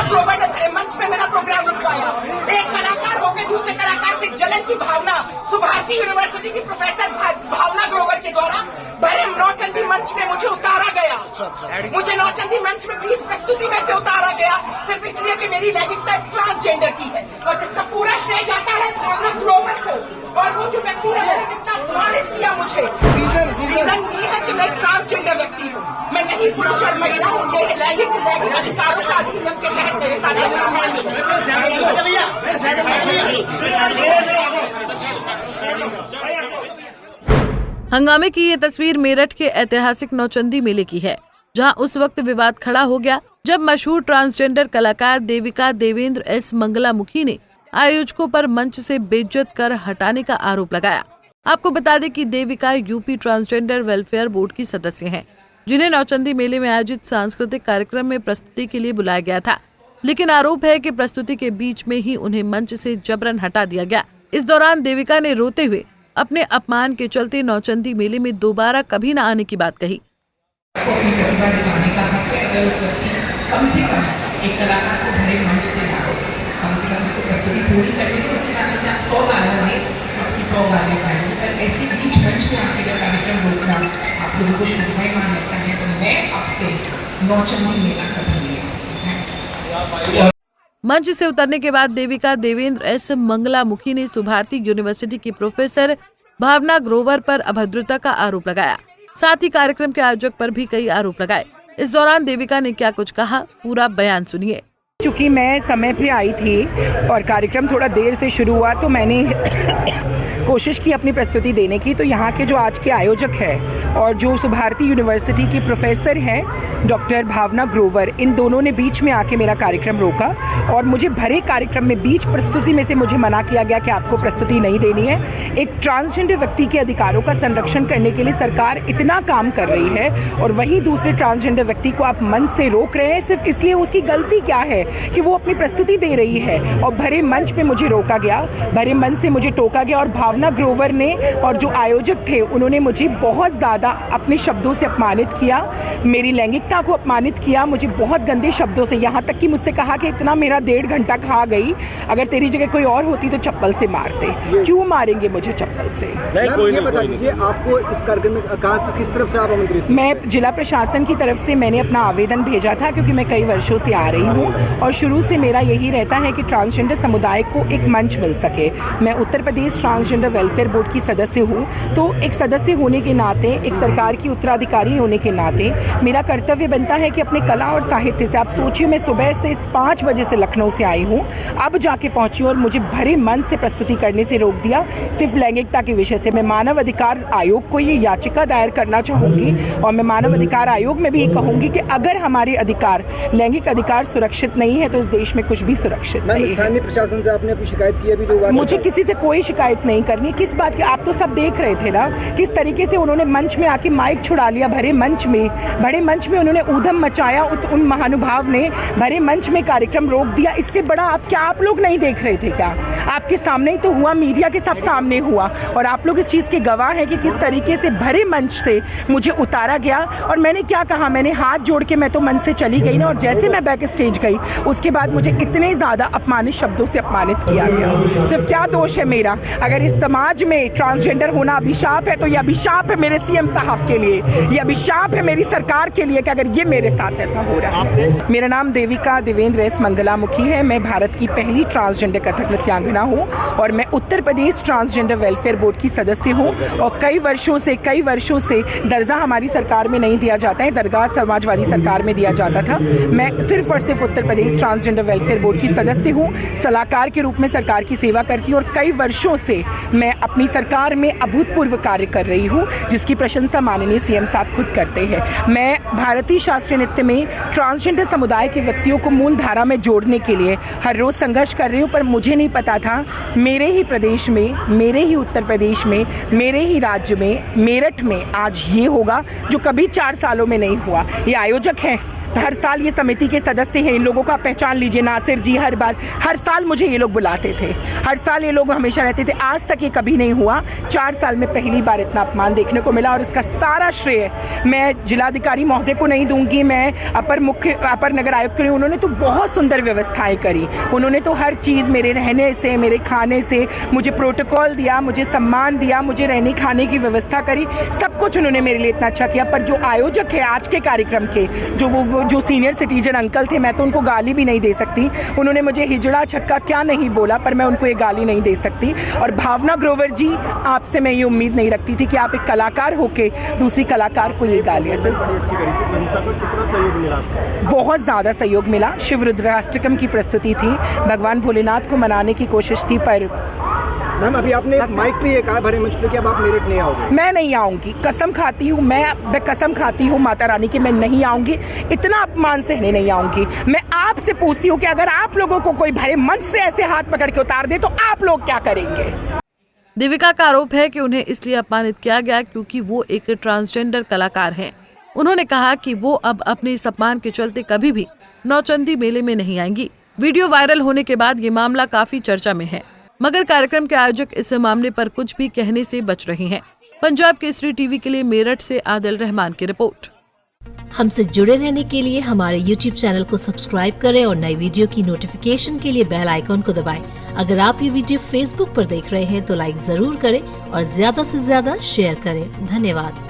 ग्रोवर ने भरे मंच में मेरा प्रोग्राम रुकवाया। एक कलाकार होकर दूसरे कलाकार से जलन की भावना सुभारती यूनिवर्सिटी की प्रोफेसर भावना ग्रोवर के द्वारा भरे नौचंदी मंच में मुझे उतारा गया। मुझे नौचंदी मंच में बीच प्रस्तुति में से उतारा गया सिर्फ इसलिए कि मेरी लैंगिकता ट्रांसजेंडर की है, और जिसका पूरा श्रेय जाता है भावना ग्रोवर को। और वो जो व्यक्ति ने मैंने कितना अपमानित किया मुझे, रीजन ये है कि मैं ट्रांसजेंडर व्यक्ति हूँ, मैं नहीं पुरुष और महिला हूँ। ये लैंगिक अधिकारों का अधिनियम के तहत मेरे साथ हंगामे की ये तस्वीर मेरठ के ऐतिहासिक नौचंदी मेले की है, जहां उस वक्त विवाद खड़ा हो गया जब मशहूर ट्रांसजेंडर कलाकार देविका देवेंद्र एस मंगलामुखी ने आयोजकों पर मंच से बेइज्जत कर हटाने का आरोप लगाया। आपको बता दें कि Devika UP transgender welfare board की सदस्य हैं, जिन्हें नौचंदी मेले में आयोजित सांस्कृतिक कार्यक्रम में प्रस्तुति के लिए बुलाया गया था, लेकिन आरोप है कि प्रस्तुति के बीच में ही उन्हें मंच से जबरन हटा दिया गया। इस दौरान देविका ने रोते हुए अपने अपमान के चलते नौचंदी मेले में दोबारा कभी न आने की बात कही। अपनी प्रतिभा दिखाने का हक है। अगर उस व्यक्ति कम से कम एक कलाकार को भरे मंच से लाओ, कम से कम उसको प्रस्तुति पूरी करनी है, उसके बाद उसे आप 100 गाना दें, आपकी 100 गाने पाएंगे। पर ऐसे बीच मंच में आके अगर कार्यक्रम रोकना आप लोगों को शोभायमान लगता है, तो मैं आपसे नौचंदी मेला कभी नहीं। मंच से उतरने के बाद देविका देवेंद्र एस मंगलामुखी ने सुभारती यूनिवर्सिटी की प्रोफेसर भावना ग्रोवर पर अभद्रता का आरोप लगाया। साथ ही कार्यक्रम के आयोजक पर भी कई आरोप लगाए। इस दौरान देविका ने क्या कुछ कहा, पूरा बयान सुनिए। चूँकि मैं समय पे आई थी और कार्यक्रम थोड़ा देर से शुरू हुआ, तो मैंने कोशिश की अपनी प्रस्तुति देने की। तो यहाँ के जो आज के आयोजक हैं और जो सुभारती यूनिवर्सिटी की प्रोफेसर हैं डॉक्टर भावना ग्रोवर, इन दोनों ने बीच में आके मेरा कार्यक्रम रोका और मुझे भरे कार्यक्रम में बीच प्रस्तुति में से मुझे मना किया गया कि आपको प्रस्तुति नहीं देनी है। एक ट्रांसजेंडर व्यक्ति के अधिकारों का संरक्षण करने के लिए सरकार इतना काम कर रही है, और वहीं दूसरे ट्रांसजेंडर व्यक्ति को आप मंच से रोक रहे हैं सिर्फ इसलिए। उसकी गलती क्या है कि वो अपनी प्रस्तुति दे रही है, और भरे मंच पे मुझे रोका गया, भरे मंच से मुझे टोका गया। और भावना ग्रोवर ने और जो आयोजक थे उन्होंने मुझे बहुत ज़्यादा अपने शब्दों से अपमानित किया, मेरी लैंगिकता को अपमानित किया, मुझे बहुत गंदे शब्दों से, यहाँ तक कि मुझसे कहा कि इतना मेरा 1.5 घंटा खा गई, अगर तेरी जगह कोई और होती तो चप्पल से मारते। क्यों मारेंगे मुझे चप्पल से? ये बता दीजिए, आपको इस कार्यक्रम में कहाँ से, किस तरफ से आप आमंत्रित? मैं जिला प्रशासन की तरफ से मैंने अपना आवेदन भेजा था, क्योंकि मैं कई वर्षों से आ रही हूँ और शुरू से मेरा यही रहता है कि ट्रांसजेंडर समुदाय को एक मंच मिल सके। मैं Uttar Pradesh transgender welfare board की सदस्य हूँ, तो एक सदस्य होने के नाते, एक सरकार की उत्तराधिकारी होने के नाते मेरा कर्तव्य बनता है कि अपने कला और साहित्य से, आप सोचिए मैं सुबह से 5 बजे से लखनऊ से आई हूँ, अब जाके पहुँची और मुझे भरे मन से प्रस्तुति करने से रोक दिया सिर्फ लैंगिकता के विषय से। मैं मानव अधिकार आयोग को ये याचिका दायर करना चाहूँगी, और मैं मानव अधिकार आयोग में भी ये कहूँगी कि अगर हमारे अधिकार, लैंगिक अधिकार सुरक्षित नहीं है तो इस देश में कुछ भी सुरक्षित नहीं है। स्थानीय प्रशासन से आपने अपनी शिकायत की? अभी जो मुझे किसी से कोई शिकायत नहीं करनी। किस बात की? आप तो सब देख रहे थे ना किस तरीके से उन्होंने मंच में आके माइक छुड़ा लिया। भरे मंच में उन्होंने ऊधम मचाया। उन महानुभाव ने भरे मंच में कार्यक्रम रोक दिया। इससे बड़ा आप लोग नहीं देख रहे थे क्या? आपके सामने ही तो हुआ, मीडिया के सब सामने हुआ, और आप लोग इस चीज़ के गवाह हैं कि किस तरीके से भरे मंच से मुझे उतारा गया। और मैंने क्या कहा, मैंने हाथ जोड़ के मैं तो मंच से चली गई ना, और जैसे मैं बैक स्टेज गई उसके बाद मुझे इतने ज़्यादा अपमानित शब्दों से अपमानित किया गया। सिर्फ क्या दोष है मेरा? अगर इस समाज में ट्रांसजेंडर होना अभिशाप है, तो ये अभिशाप है मेरे सीएम साहब के लिए, ये अभिशाप है मेरी सरकार के लिए कि अगर ये मेरे साथ ऐसा हो रहा है। मेरा नाम देविका देवेंद्र एस मंगलामुखी है। मैं भारत की पहली ट्रांसजेंडर कथक नृत्यांगना हूँ, और मैं Uttar Pradesh transgender welfare board की सदस्य हूँ। और कई वर्षों से दर्जा हमारी सरकार में नहीं दिया जाता है, दरगाह समाजवादी सरकार में दिया जाता था। मैं सिर्फ और सिर्फ Uttar Pradesh transgender welfare board की सदस्य हूँ, सलाहकार के रूप में सरकार की सेवा करती हूँ, और कई वर्षों से मैं अपनी सरकार में अभूतपूर्व कार्य कर रही हूँ, जिसकी प्रशंसा माननीय सीएम साहब खुद करते हैं। मैं भारतीय शास्त्रीय नृत्य में ट्रांसजेंडर समुदाय के व्यक्तियों को मूल धारा में जोड़ने के लिए हर रोज़ संघर्ष कर रही हूँ, पर मुझे नहीं पता था मेरे ही प्रदेश में, मेरे ही उत्तर प्रदेश में, मेरे ही राज्य में, मेरठ में आज ये होगा जो कभी 4 सालों में नहीं हुआ। ये आयोजक हैं, हर साल ये समिति के सदस्य हैं, इन लोगों को आप पहचान लीजिए, नासिर जी, हर साल मुझे ये लोग बुलाते थे, हर साल ये लोग हमेशा रहते थे। आज तक ये कभी नहीं हुआ, 4 साल में पहली बार इतना अपमान देखने को मिला और इसका सारा श्रेय मैं जिलाधिकारी महोदय को नहीं दूंगी, मैं अपर नगर आयुक्त को नहीं। उन्होंने तो बहुत सुंदर व्यवस्थाएं करी, उन्होंने तो हर चीज़, मेरे रहने से, मेरे खाने से, मुझे प्रोटोकॉल दिया, मुझे सम्मान दिया, मुझे रहने खाने की व्यवस्था करी, सब कुछ उन्होंने मेरे लिए इतना अच्छा किया। पर जो आयोजक है आज के कार्यक्रम के, जो सीनियर सिटीजन अंकल थे, मैं तो उनको गाली भी नहीं दे सकती। उन्होंने मुझे हिजड़ा छक्का क्या नहीं बोला, पर मैं उनको ये गाली नहीं दे सकती। और भावना ग्रोवर जी, आपसे मैं ये उम्मीद नहीं रखती थी कि आप एक कलाकार होके दूसरी कलाकार को ये गालियाँ। तो बहुत ज़्यादा सहयोग मिला। शिव रुद्राष्टकम की प्रस्तुति थी, भगवान भोलेनाथ को मनाने की कोशिश थी, पर मैम अभी आपने माइक पे ये कहा भरे मंच पे कि अब आप मेरठ नहीं आओगे। मैं नहीं आऊँगी, कसम खाती हूँ, मैं कसम खाती हूँ माता रानी की, मैं नहीं आऊँगी, इतना अपमान सहने नहीं आऊँगी। मैं आपसे पूछती हूँ कि अगर आप लोगों को कोई भरे मंच से ऐसे हाथ पकड़ के उतार दे तो आप लोग क्या करेंगे? देविका का आरोप है कि उन्हें इसलिए अपमानित किया गया क्योंकि वो एक ट्रांसजेंडर कलाकार हैं। उन्होंने कहा कि वो अब अपने इस अपमान के चलते कभी भी नौचंदी मेले में नहीं आएंगी। वीडियो वायरल होने के बाद ये मामला काफी चर्चा में है, मगर कार्यक्रम के आयोजक इस मामले पर कुछ भी कहने से बच रहे हैं। पंजाब केसरी टीवी के लिए मेरठ से आदिल रहमान की रिपोर्ट। हमसे जुड़े रहने के लिए हमारे YouTube चैनल को सब्सक्राइब करें और नई वीडियो की नोटिफिकेशन के लिए बेल आइकॉन को दबाएं। अगर आप ये वीडियो Facebook पर देख रहे हैं तो लाइक जरूर करें और ज्यादा से ज्यादा शेयर करें। धन्यवाद।